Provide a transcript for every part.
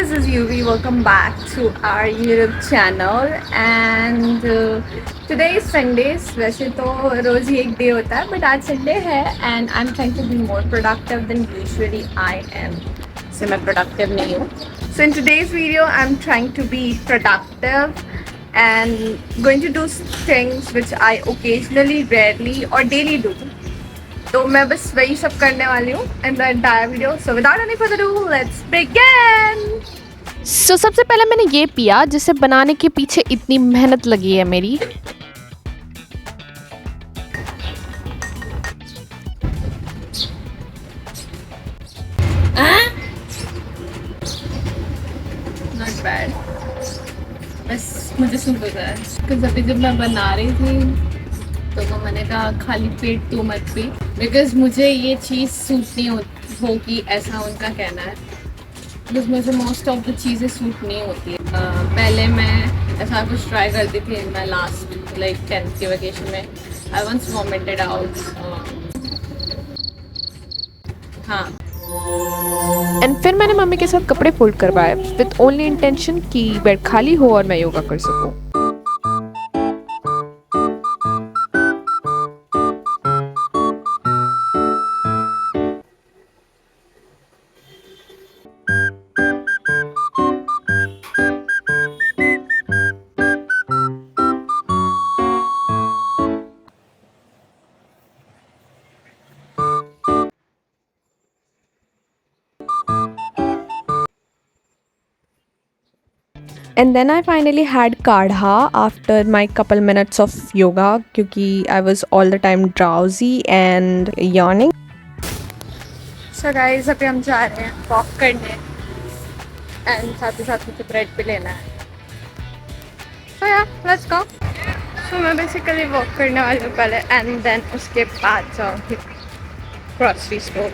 this is Yuvi. Welcome back to our YouTube channel. And today is Sundays. वैसे तो रोज़ ही एक day होता है, but आज Sunday है and I'm trying to be more productive than usually I am. So मैं productive नहीं हूँ. So in today's video, I'm trying to be productive and going to do things which I occasionally, rarely or daily do. तो मैं बस वही सब करने वाली हूँ in the entire video. So without any further ado let's begin. So सबसे पहले मैंने ये पिया जिसे बनाने के पीछे इतनी मेहनत लगी है मेरी. नॉट बैड, बस मुझे सूट होता है. बिकॉज अभी जब मैं बना रही थी तो वो मैंने कहा खाली पेट तू मत पी, बिकॉज मुझे ये चीज़ सूट नहीं होगी, ऐसा उनका कहना है. बिकॉज मुझे मोस्ट ऑफ द चीज़ें सूट नहीं होती है. पहले मैं ऐसा कुछ ट्राई करती थी. मैं लास्ट लाइक 10th की वेकेशन में आई वंस वॉमिटेड आउट. हाँ, एंड फिर मैंने मम्मी के साथ कपड़े फोल्ड करवाए विद ओनली इंटेंशन कि बेड खाली हो और मैं योगा कर सकूं. And then I finally had kadha after my couple minutes of yoga क्योंकि I was all the time drowsy and yawning. So guys अभी हम जा रहे हैं वॉक करने एंड साथ ही साथ मुझे ब्रेड भी लेना है. सो या लेट्स गो. सो मैं बेसिकली वॉक करने वाली हूँ पहले एंड देन उसके बाद जाऊँगी ग्रॉसरी स्टोर.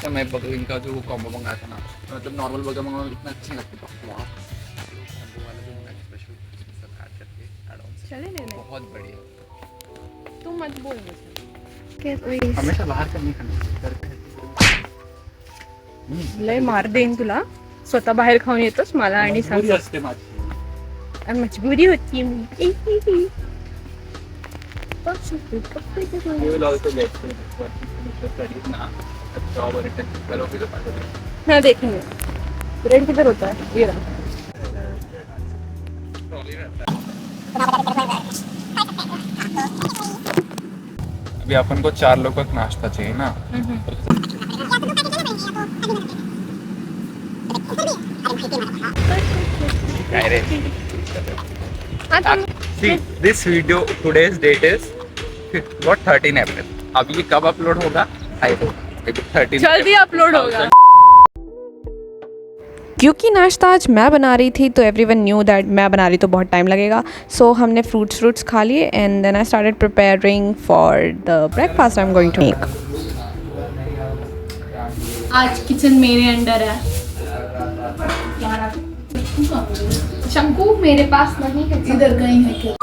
तो मैं बर्गर इनका जो कॉम्बो मंगाया था ना, मतलब नॉर्मल बर्गर मंगाया इतना अच्छा नहीं लगता. कॉम्बो वाला जो मंगाया स्पेशल सब ऐड करके ऐड ऑन से चले लेने. बहुत बढ़िया. तू मत बोल मुझे. हमेशा बाहर का नहीं खाना, घर पे लय मार देईन तुला. स्वतः बाहेर खाऊन येतोस मला आणि पूरी सांग असते माझी. मजबुरी होती मी. You will also get studies ना जॉब और इंटर्नशिप करोगे तो पता चलेगा. हाँ देखेंगे. ब्रेड किधर होता है? ये रहा. अभी अपन को 4 लोगों का नाश्ता चाहिए ना. See, this video today's date is what 13 April. अब ये कब अपलोड होगा? I hope maybe 13 जल्दी अपलोड होगा. क्योंकि नाश्ता आज मैं बना रही थी तो एवरीवन न्यू दैट मैं बना रही तो बहुत टाइम लगेगा. सो हमने फ्रूट्स खा लिए and then I started preparing for the breakfast I am going to make. आज किचन मेरे अंडर है. शंकु मेरे पास नहीं है. इधर कहीं है क्या?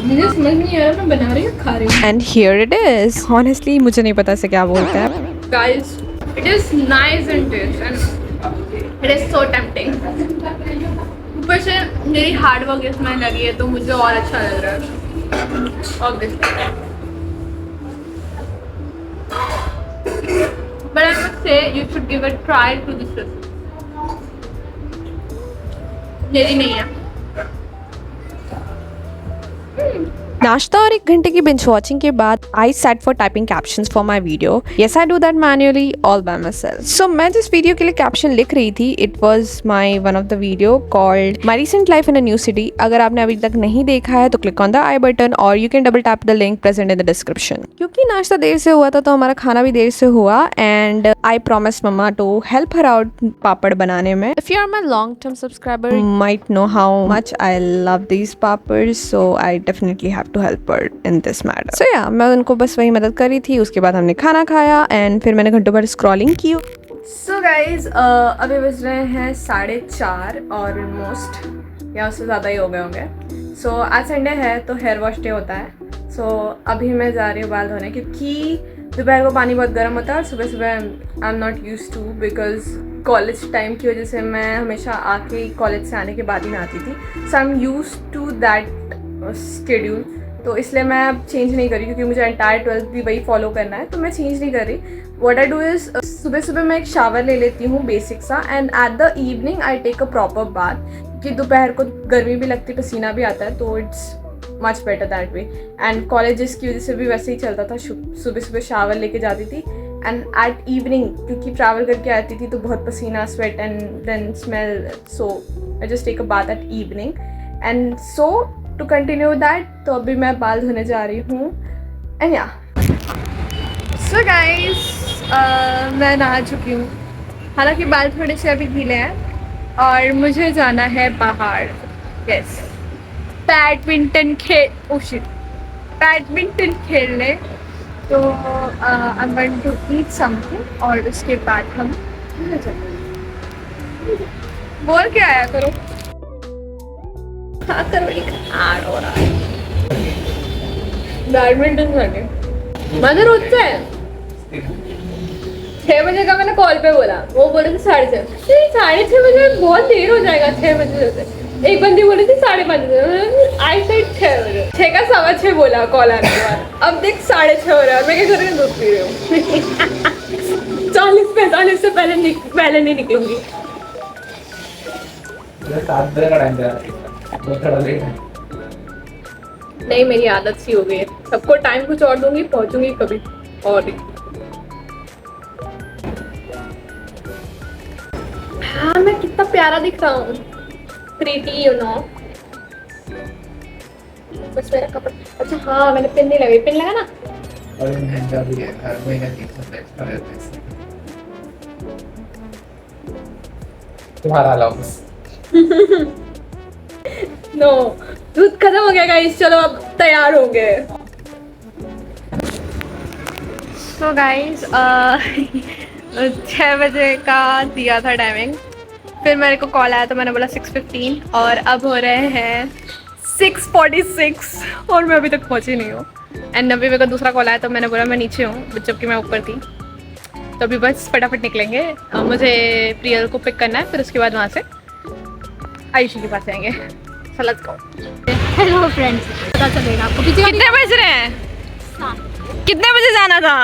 मुझे समझ नहीं आ रहा मैं बना रही हूँ खा रही हूँ. And here it is. Honestly मुझे नहीं पता इसे क्या बोलते हैं. Guys, it is nice in taste and it is so tempting. ऊपर से मेरी हार्ड वर्क इसमें लगी है तो मुझे और अच्छा लग रहा है. Obviously. But I must say you should give a try to this recipe. मेरी नहीं है. नाश्ता और 1 घंटे की बिंज वॉचिंग के बाद I set for typing captions for my video. Yes I do that manually all by myself. So मैं जिस वीडियो के लिए कैप्शन लिख रही थी it was my one of the video called my recent life in a new city. अगर आपने अभी तक नहीं देखा है तो click on the I button और you can double tap the link present in the description. क्योंकि नाश्ता देर से हुआ था तो हमारा खाना भी देर से हुआ and I promise mumma to help her out papad बनाने में. If you are my long term subscriber might know how much I love these papad. So I definitely have to help her in this matter. So yeah मैं उनको बस वही मदद कर रही थी. उसके बाद हमने खाना खाया एंड फिर मैंने घंटों भर स्क्रॉलिंग की. सो गाइज अभी बज रहे हैं 4:30 और ऑलमोस्ट या उससे ज़्यादा ही हो गए होंगे। सो आज संडे है तो हेयर वॉश डे होता है। सो अभी मैं जा रही हूँ बाल धोने, क्योंकि दोपहर को पानी बहुत गर्म होता है और सुबह सुबह I am not use to, because college time की वजह से मैं हमेशा आके कॉलेज से आने के बाद ही नहाती थी। So I am used to that schedule, तो इसलिए मैं अब चेंज नहीं कर रही, क्योंकि मुझे एंटायर 12th भी वही फॉलो करना है, तो मैं चेंज नहीं कर रही। वॉट आई डू इज़ सुबह सुबह मैं एक शावर ले लेती हूँ बेसिक सा, and at the evening I take a proper bath, क्योंकि दोपहर को गर्मी भी लगती, पसीना भी आता है, तो it's much better that way. And colleges की वजह से भी वैसे ही चलता था, सुबह सुबह शावर लेके जाती थी, एंड एट इवनिंग क्योंकि ट्रैवल करके आती थी तो बहुत पसीना, sweat and then smell, so I just take a bath at evening. And so to continue that, तो अभी मैं बाल धोने जा रही हूँ। एंड या सो गाइस मैं नहा चुकी हूँ, हालांकि बाल थोड़े से अभी गीले हैं और मुझे जाना है बाहर। यस, बैडमिंटन खेलने। तो I am going to eat something और उसके बाद हम बोल के आया करो। हाँ करो, एक आड़ हो रहा है बैडमिंटन खेलने। मजा रोजता है। 6 बजे का मैंने कॉल पे बोला, वो बोले थे 6:30। 6:30 बजे बहुत देर हो जाएगा, 6 बजे से। एक बंदी बोली थी 5:30 बजे, आई साइड 6 बजे, 6 का 6:15 बोला कॉल आने के बाद। अब देख 6:30 हो रहा है, मैं क्या करूँगी, दूध पी रही हूँ। 40-45 से पहले नहीं निकलूंगी। 7 बजे का टाइम थोड़ा लेट है। नहीं, मेरी आदत सी हो गई है, सबको टाइम कुछ और दूंगी, पहुंचूंगी कभी और नहीं। हाँ, मैं कितना प्यारा दिख रहा हूँ, प्रीटी यू नो। बस मेरा कपड़ा, अच्छा हाँ मैंने पिन नहीं लगाई, पिन लगा ना। और महंगा भी है, हर महीने 300 एक्स्ट्रा रहता है। तुम्हारा अलाउंस नो, दूध खत्म हो गया गाइस, चलो अब तैयार हो गए। सो गाइस 6 बजे का दिया था टाइमिंग, फिर मेरे को कॉल आया तो मैंने बोला 6:15 और अब हो रहे हैं 6:46 और मैं अभी तक पहुंची नहीं हूँ। एंड अभी मेरे को दूसरा कॉल आया तो मैंने बोला मैं नीचे हूँ, जबकि मैं ऊपर थी। तो अभी बस फटाफट निकलेंगे, मुझे प्रियल को पिक करना है, फिर उसके बाद वहाँ से आयुषी के पास जाएंगे। So let's go. Hello friends, पता चलेगा आपको। पीछे कितने बज रहे हैं? कितने बजे जाना था?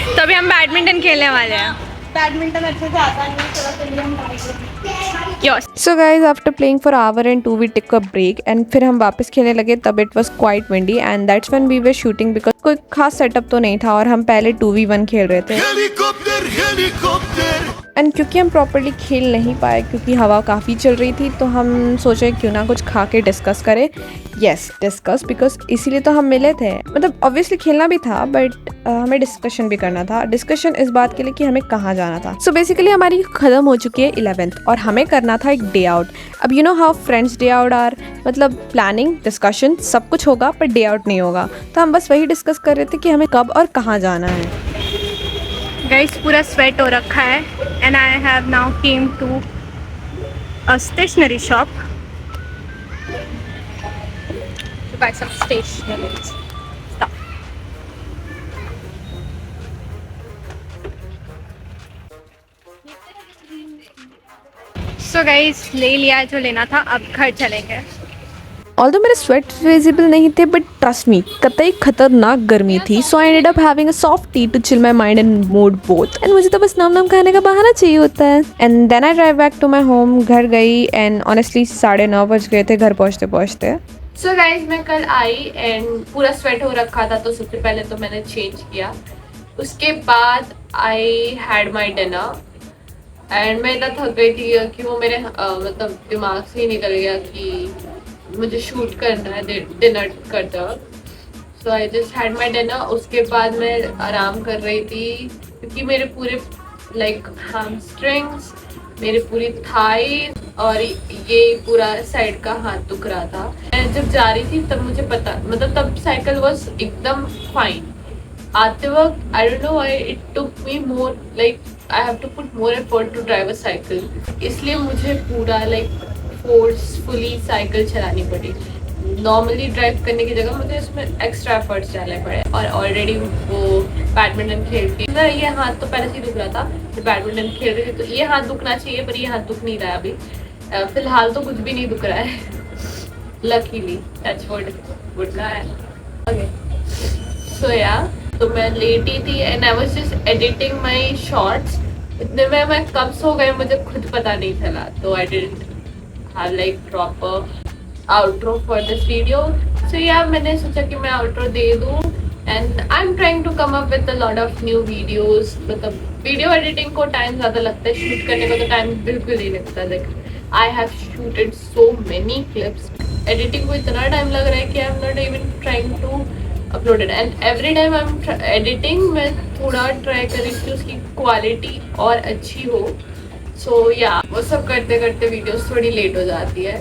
तो अभी हम बैडमिंटन खेलने वाले हैं। बैडमिंटन अच्छे से आता नहीं, चलो चलिए हम ट्राई करते हैं। So guys, after playing for hour and two, we took a break and फिर हम वापस खेलने लगे। तब it was quite windy and that's when we were shooting because कोई खास सेटअप तो नहीं था और हम पहले 2v1 खेल रहे थे। एंड क्योंकि हम प्रॉपरली खेल नहीं पाए क्योंकि हवा काफ़ी चल रही थी, तो हम सोचे क्यों ना कुछ खा के डिस्कस करें। येस, डिस्कस, बिकॉज इसीलिए तो हम मिले थे। मतलब ऑब्वियसली खेलना भी था बट हमें डिस्कशन भी करना था। डिस्कशन इस बात के लिए कि हमें कहाँ जाना था। सो बेसिकली हमारी ख़त्म हो चुकी है 11th और हमें करना था एक डे आउट। अब you know how friends day out are, मतलब प्लानिंग, डिस्कशन सब कुछ होगा पर डे आउट नहीं होगा। तो हम बस वही डिस्कस कर रहे थे कि हमें कब और कहाँ जाना है। गाइस पूरा स्वेट हो रखा है and I have now came to a stationery shop to buy some stationery stuff. So guys, ले लिया जो लेना था, अब घर चलेंगे। ऑल्दो मेरे स्वेट विजिबल नहीं थे बट ट्रस्ट मी कतई खतरनाक गर्मी थी। So I ended up having a soft tea to chill my mind and mood both. And मुझे तो बस नाम नाम खाने का बहाना चाहिए होता है। And then I drive back to my home. घर गई एंड ऑनेस्टली 9:30 बज गए थे घर पहुँचते पहुँचते। सो गाइज मैं कल आई एंड पूरा स्वेट हो रखा था, तो सबसे पहले तो मैंने चेंज किया। उसके बाद I had my dinner and मैं इतना थक गई थी कि वो मेरे मतलब दिमाग से ही निकल गया कि मुझे शूट करना है डिनर करते वक्त। So I just had my dinner. उसके बाद मैं आराम कर रही थी क्योंकि मेरे पूरे लाइक हैमस्ट्रिंग्स, मेरे पूरी थाई और ये पूरा साइड का हाथ दुख रहा था। मैं जब जा रही थी तब मुझे पता, मतलब तब साइकिल वॉज एकदम फाइन। आते वक्त I don't know why it took me more like I have to put more effort to drive a cycle, इसलिए मुझे पूरा लाइक फोर्सफुली साइकिल चलानी पड़ी। नॉर्मली ड्राइव करने की जगह मुझे इसमें एक्स्ट्रा एफर्ट्स डालने पड़े। और ऑलरेडी वो बैडमिंटन खेल के ना ये हाथ तो पहले से ही दुख रहा था, तो बैडमिंटन खेल रही थी तो ये हाथ दुखना चाहिए, पर ये हाथ दुख नहीं रहा है अभी। फिलहाल तो कुछ भी नहीं दुख रहा है लकीली, टच वुड गुड है। ओके सो या तो मैं लेटी थी and I was just editing my shorts. इतने में मैं कब सो गई मुझे खुद पता नहीं चला, तो I didn't have like proper outro for this video. So yeah, मैंने सोचा कि मैं outro दे दूँ and I'm trying to come up with a lot of new videos. मतलब वीडियो एडिटिंग को टाइम ज़्यादा लगता है, शूट करने को तो टाइम बिल्कुल नहीं लगता। Like I have shooted so many clips. Editing को इतना टाइम लग रहा है कि I'm not even trying to upload it. And every time I'm editing मैं थोड़ा ट्राई कर रही थी उसकी क्वालिटी और अच्छी हो। So yeah, वो सब करते करते वीडियोस थोड़ी लेट हो जाती है,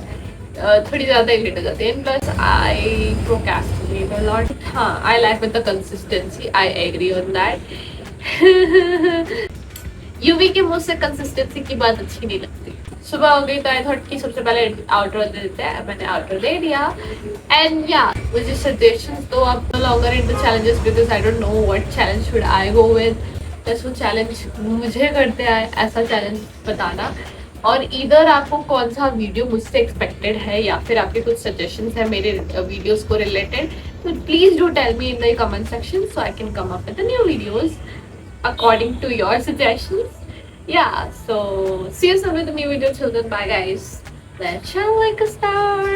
थोड़ी ज़्यादा ही लेट हो जाती है। Plus I procrastinate a lot. हाँ, I like with the consistency, I agree on that. यूवी के मुझसे कंसिस्टेंसी की बात अच्छी नहीं लगती। सुबह हो गई तो आई थॉट कि सबसे पहले आउटरो दे देते हैं, मैंने आउटरो दे दिया। एंड या मुझे सजेशंस दो, अब no longer in the challenges because I don't know what challenge should I go with. बस वो चैलेंज मुझे करते आए ऐसा चैलेंज बताना, और इधर आपको कौन सा वीडियो मुझसे एक्सपेक्टेड है या फिर आपके कुछ सजेशंस है मेरे वीडियोस को रिलेटेड, तो please do tell me in the comment section so I can come up with the new videos according to your suggestions. Yeah, so see you soon with a new video. Till then, bye guys. Let's shine like a star.